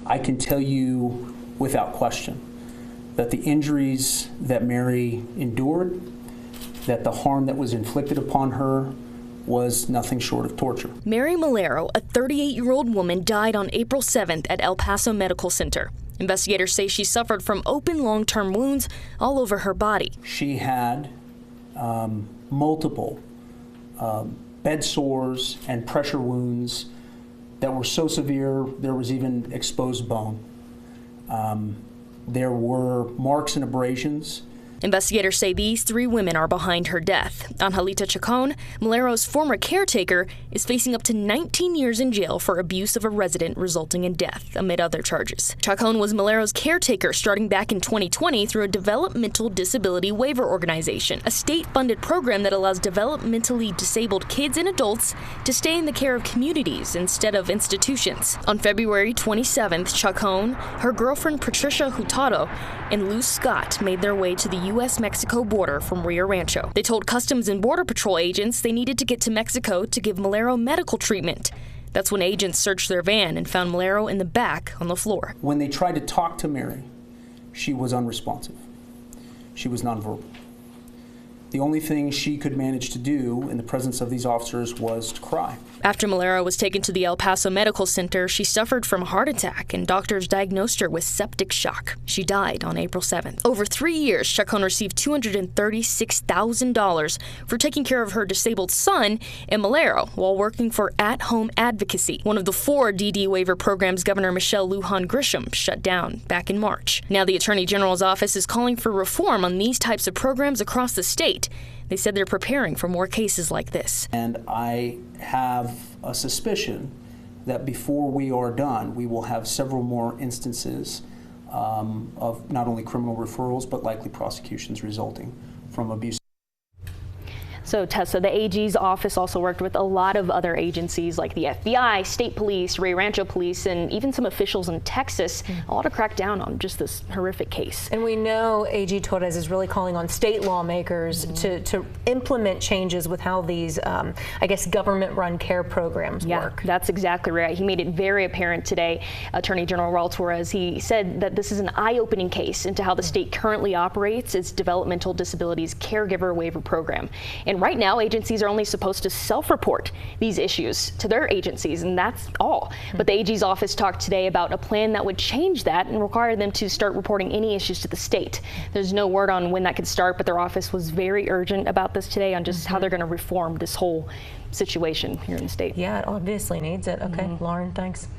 I can tell you without question that the injuries that Mary endured, that the harm that was inflicted upon her was nothing short of torture. Mary Molaro, a 38-year-old woman, died on April 7th at El Paso Medical Center. Investigators say she suffered from open long-term wounds all over her body. She had multiple bed sores and pressure wounds that were so severe there was even exposed bone. There were marks and abrasions. Investigators say these 3 women are behind her death. Angelita Chacon, Molaro's former caretaker, is facing up to 19 years in jail for abuse of a resident resulting in death, amid other charges. Chacon was Molaro's caretaker starting back in 2020 through a developmental disability waiver organization, a state-funded program that allows developmentally disabled kids and adults to stay in the care of communities instead of institutions. On February 27th, Chacon, her girlfriend Patricia Hurtado, and Luz Scott made their way to the U.S.-Mexico border from Rio Rancho. They told Customs and Border Patrol agents they needed to get to Mexico to give Molaro medical treatment. That's when agents searched their van and found Molaro in the back on the floor. When they tried to talk to Mary, she was unresponsive. She was nonverbal. The only thing she could manage to do in the presence of these officers was to cry. After Molaro was taken to the El Paso Medical Center, she suffered from a heart attack and doctors diagnosed her with septic shock. She died on April 7th. Over 3 years, Chacon received $236,000 for taking care of her disabled son and Molaro while working for At-Home Advocacy, one of the 4 DD waiver programs Governor Michelle Lujan Grisham shut down back in March. Now the Attorney General's office is calling for reform on these types of programs across the state. They said they're preparing for more cases like this. And I have a suspicion that before we are done, we will have several more instances of not only criminal referrals, but likely prosecutions resulting from abuse. So, Tessa, the AG's office also worked with a lot of other agencies like the FBI, state police, Rio Rancho police, and even some officials in Texas, all to crack down on just this horrific case. And we know AG Torres is really calling on state lawmakers to implement changes with how these, I guess, government-run care programs work. That's exactly right. He made it very apparent today, Attorney General Raul Torres. He said that this is an eye-opening case into how the state currently operates its developmental disabilities caregiver waiver program. And right now, agencies are only supposed to self-report these issues to their agencies, and that's all. But the AG's office talked today about a plan that would change that and require them to start reporting any issues to the state. There's no word on when that could start, but their office was very urgent about this today on just how they're going to reform this whole situation here in the state. Yeah, it obviously needs it. Okay, Lauren, thanks.